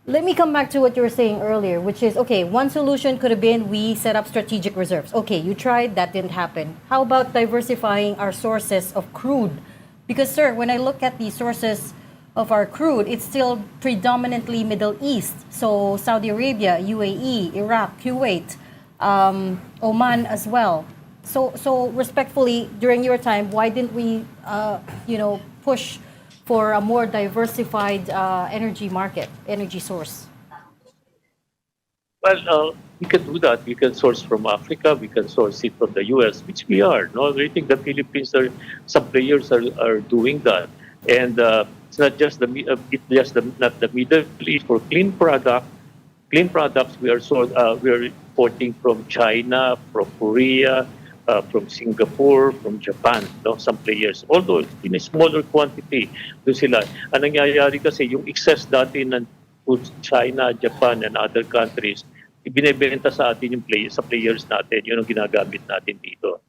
let me come back to what you were saying earlier, which is, okay, one solution could have been we set up strategic reserves. Okay, you tried, that didn't happen. How about diversifying our sources of crude? Because, sir, when I look at the sources of our crude, it's still predominantly Middle East. So Saudi Arabia, UAE, Iraq, Kuwait, Oman as well. So respectfully, during your time, why didn't we, push for a more diversified energy market, energy source? Well, we can do that. We can source from Africa. We can source it from the U.S., which we are. No, I think the Philippines some players are doing that, and it's not just not the Middle East for clean product. Clean products we are importing from China, from Korea, from Singapore, from Japan, no, some players. Although in a smaller quantity, do sila. Ang nangyayari kasi yung excess dati ng China, Japan, and other countries, ibinebenta sa atin yung sa players natin. Yun ang ginagamit natin dito.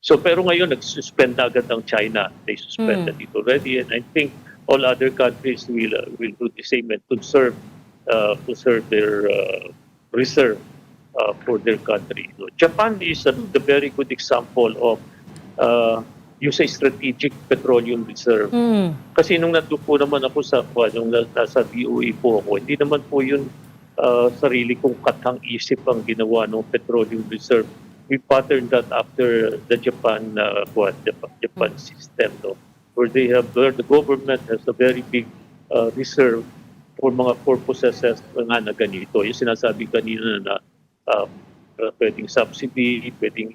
So pero ngayon nag-suspend agad ang China. They suspended it already, and I think all other countries will do the same and conserve their reserve for their country. So Japan is the very good example of yung sa strategic petroleum reserve. Kasi nung natupo naman ako nung nasa DOE po ako, hindi naman po yun sarili kong katang-isip ang ginawa ng petroleum reserve. We patterned that after the Japan system, no? Where the government has a very big reserve for mga purposes na ganito. Yung sinasabi kanina na pwedeng subsidy, pwedeng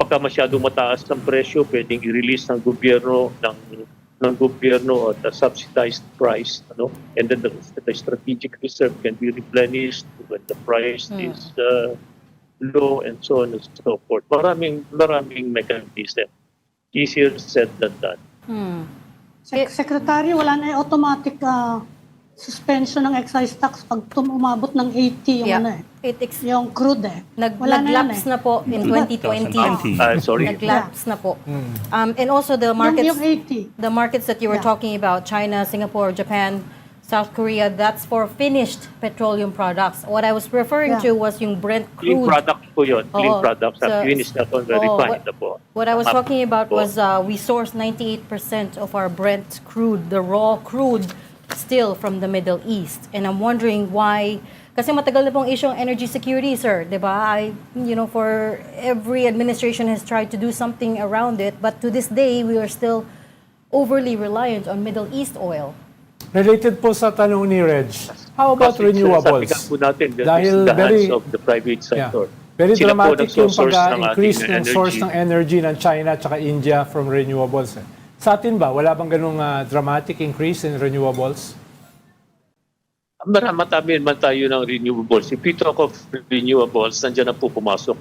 pagka masyadong mataas ng presyo, pwedeng i-release ng gobyerno at a subsidized price, ano? And then the strategic reserve can be replenished when the price is low, and so on and so forth. Maraming mechanism. Easier said than done. Secretary, wala na yung automatic suspension ng excise tax pag umabot ng 80 yung yung crude Nag-lapse na po in 2020. Sorry. Nag-lapse na po. And also the markets, yung 80. the markets that you were talking about, China, Singapore, Japan, South Korea, that's for finished petroleum products. What I was referring to was yung Brent crude. Clean product po yun. Clean products. Finished na po. Verified na po. What I was talking about was we source 98% of our Brent crude, the raw crude, still from the Middle East. And I'm wondering why, kasi matagal na pong issue ang energy security, sir, di ba? For every administration has tried to do something around it, but to this day, we are still overly reliant on Middle East oil. Related po sa tanong ni Reg, how about renewables? Dahil very of the private sector. Very dramatic yung pag-increase ng source ng energy ng China at India from renewables. Sa atin ba, wala bang ganung dramatic increase in renewables? Marami man tayo ng renewables. If we talk of renewables, nandiyan na po pumasok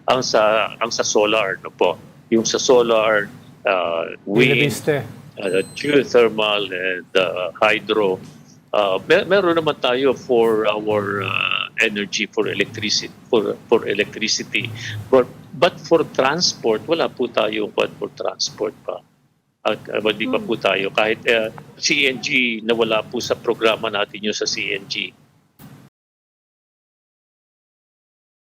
ang sa solar, no po. Yung sa solar, wind, geothermal, and hydro. Meron naman tayo for our energy, for electricity, but for transport, wala po tayo for transport pa. Hindi pa po tayo kahit CNG, nawala po sa programa natin yung sa CNG.